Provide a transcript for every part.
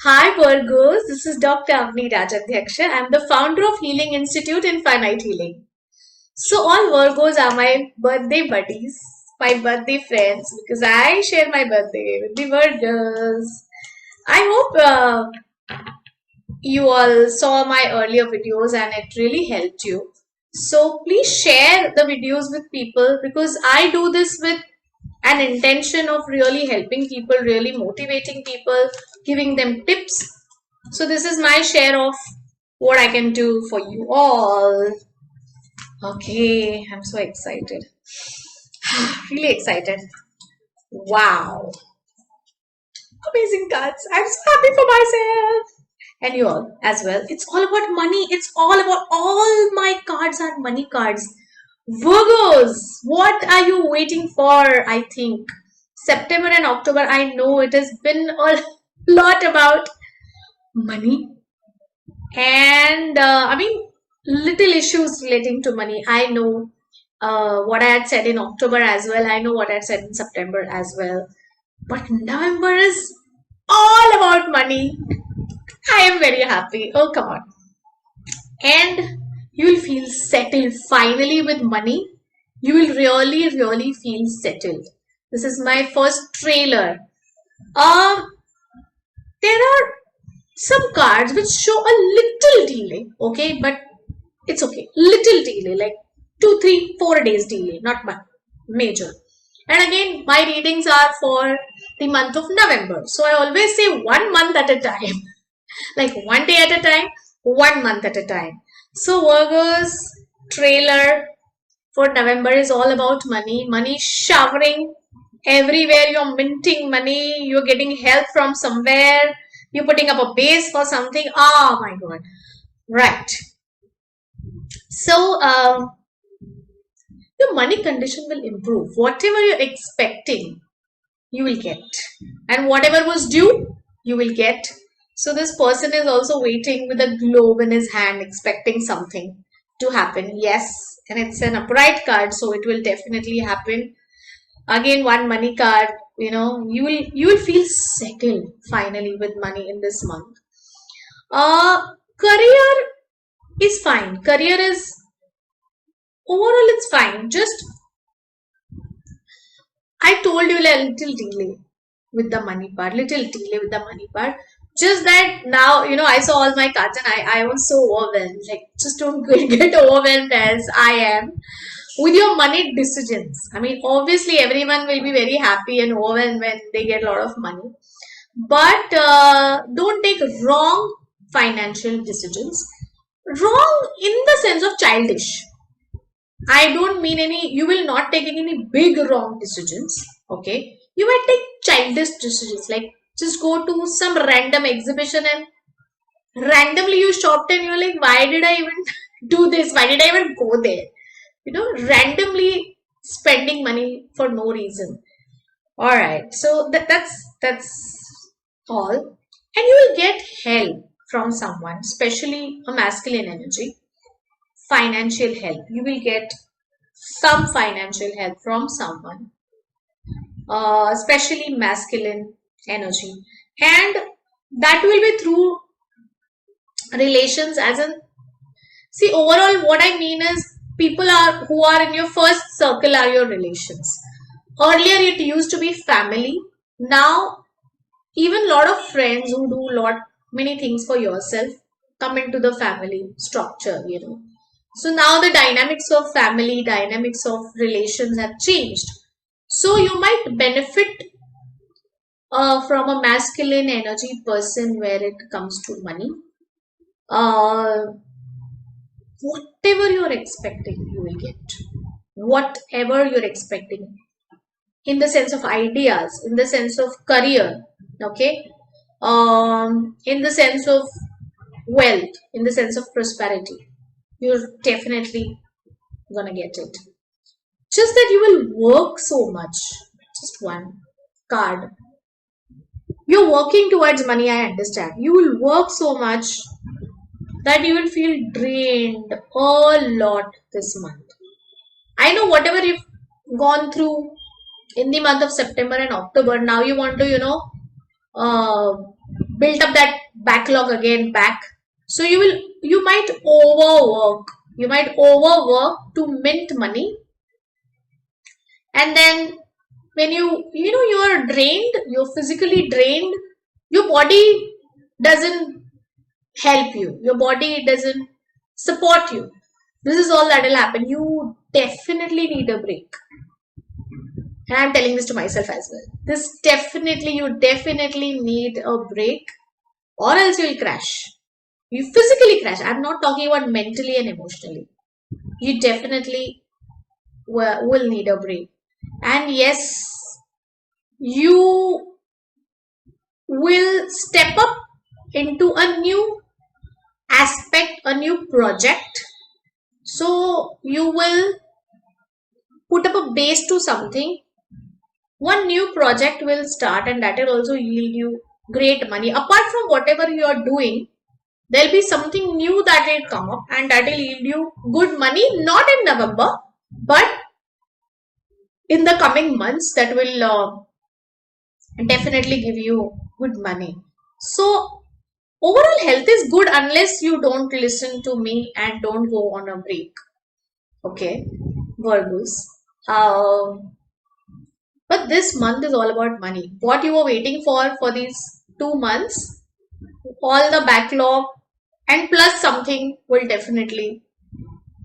Hi Virgos, this is Dr. Avanii Rajadhyaksha. I'm the founder of Healing Institute in Finite Healing. So all Virgos are my birthday buddies, my birthday friends because I share my birthday with the Virgos. I hope you all saw my earlier videos and it really helped you. So please share the videos with people because I do this with an intention of really helping people, really motivating people, giving them tips. So this is my share of what I can do for you all. Okay, I'm so excited. Really excited. Wow. Amazing cards. I'm so happy for myself. And you all as well. It's all about money. It's all about all my cards are money cards. Virgos, what are you waiting for? I think September and October, I know it has been a lot about money and little issues relating to money. I know what I had said in October as well. I know what I had said in September as well. But November is all about money. I am very happy. Oh, come on. And you will feel settled finally with money. You will really feel settled. This is my first trailer. Um, there are some cards which show a little delay, okay, but it's okay. Little delay, like 2, 3, 4 days delay, not major. And again, my readings are for the month of November. So I always say 1 month at a time, like one day at a time, 1 month at a time. So Virgo's trailer for November is all about money. Money showering everywhere. You're minting money. You're getting help from somewhere. You're putting up a base for something. Oh my god. Right. So your money condition will improve. Whatever you're expecting, you will get. And whatever was due, you will get. So this person is also waiting with a globe in his hand, expecting something to happen. Yes, and it's an upright card, so it will definitely happen. Again, one money card. You will feel settled finally with money in this month. Career is fine. Career is overall it's fine. Just I told you a little delay with the money part, little delay with the money part. Just that now, I saw all my cards and I was so overwhelmed. Like, just don't get overwhelmed as I am with your money decisions. I mean, obviously, everyone will be very happy and overwhelmed when they get a lot of money. But don't take wrong financial decisions. Wrong in the sense of childish. I don't mean you will not take any big wrong decisions. Okay. You might take childish decisions like just go to some random exhibition and randomly you shopped and you're like, why did I even do this? Why did I even go there? Randomly spending money for no reason. All right. So that's all. And you will get help from someone, especially a masculine energy. Financial help. You will get some financial help from someone, especially masculine energy, and that will be through relations. As in, see, overall, what I mean is people are who are in your first circle are your relations. Earlier, it used to be family. Now, even a lot of friends who do many things for yourself come into the family structure. So now the dynamics of family, dynamics of relations have changed. So you might benefit from a masculine energy person where it comes to money. Uh, whatever you're expecting, you will get. Whatever you're expecting, in the sense of ideas, in the sense of career, okay, in the sense of wealth, in the sense of prosperity, you're definitely gonna get it. Just that you will work so much. Just one card. You're working towards money, I understand. You will work so much that you will feel drained a lot this month. I know whatever you've gone through in the month of September and October, now you want to, uh, built up that backlog again back. So you might overwork. You might overwork to mint money. And then when you are drained, you're physically drained, your body doesn't help you. Your body doesn't support you. This is all that will happen. You definitely need a break. And I'm telling this to myself as well. You definitely need a break, or else you'll crash. You physically crash. I'm not talking about mentally and emotionally. You definitely will need a break. And yes, you will step up into a new aspect, a new project. So you will put up a base to something. One new project will start, and that will also yield you great money. Apart from whatever you are doing, there'll be something new that will come up, and that will yield you good money, not in November, but in the coming months. That will definitely give you good money. So overall health is good unless you don't listen to me and don't go on a break. Okay, Virgos. But this month is all about money. What you were waiting for these 2 months, all the backlog and plus something will definitely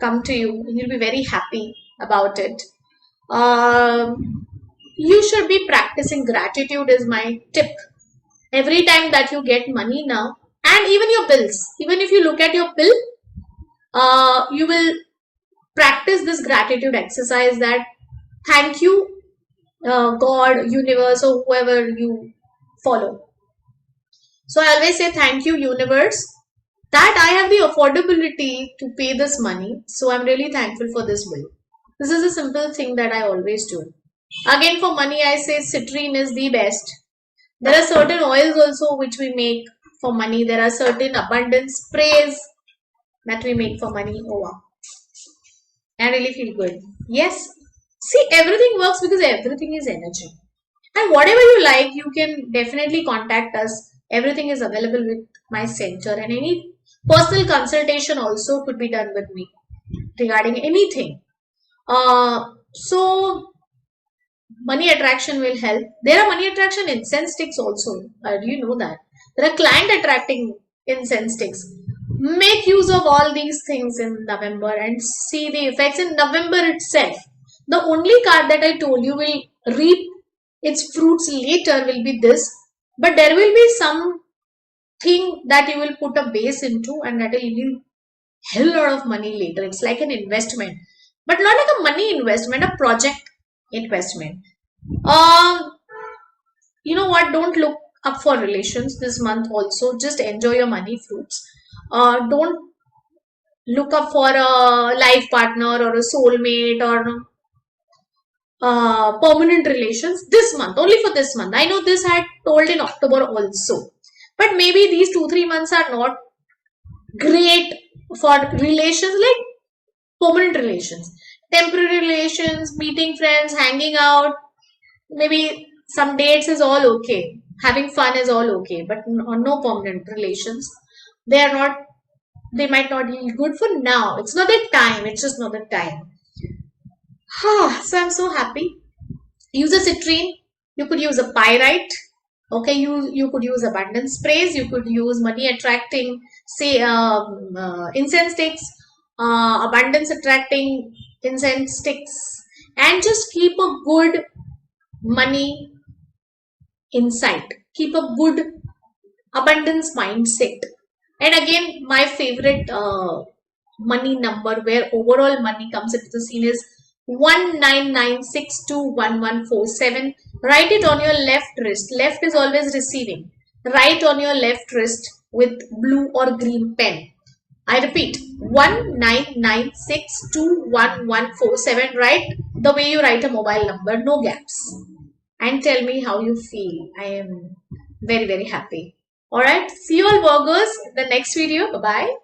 come to you. You'll be very happy about it. You should be practicing gratitude is my tip. Every time that you get money now, and even your bills, even if you look at your bill, you will practice this gratitude exercise, that thank you God, universe, or whoever you follow. So I always say thank you universe that I have the affordability to pay this money. So I'm really thankful for this bill. This is a simple thing that I always do. Again, for money, I say citrine is the best. There are certain oils also which we make for money. There are certain abundance sprays that we make for money. Oh wow. I really feel good. Yes. See, everything works because everything is energy. And whatever you like, you can definitely contact us. Everything is available with my center, and any personal consultation also could be done with me regarding anything. So money attraction will help. There are money attraction incense sticks also. Do you know that? There are client attracting incense sticks. Make use of all these things in November and see the effects in November itself. The only card that I told you will reap its fruits later will be this, but there will be some thing that you will put a base into, and that will yield hell lot of money later. It's like an investment, but not like a money investment, a project investment. You know what? Don't look up for relations this month also. Just enjoy your money fruits. Don't look up for a life partner or a soulmate or permanent relations this month, only for this month. I know this I had told in October also, but maybe these 2-3 months are not great for relations, like permanent relations. Temporary relations, meeting friends, hanging out, maybe some dates is all okay, having fun is all okay, but no permanent relations. They might not be good for now. It's not the time. It's just not the time. So I'm so happy. Use a citrine. You could use a pyrite. Okay, you could use abundance sprays. You could use money attracting, say, incense sticks, abundance attracting incense sticks, and just keep a good money insight. Keep a good abundance mindset. And again, my favorite money number where overall money comes into the scene is 1996211147. Write it on your left wrist. Left is always receiving. Write on your left wrist with blue or green pen. I repeat, 1996211147. Write the way you write a mobile number, no gaps. And tell me how you feel. I am very, very happy. Alright, see you all Virgos in the next video. Bye-bye.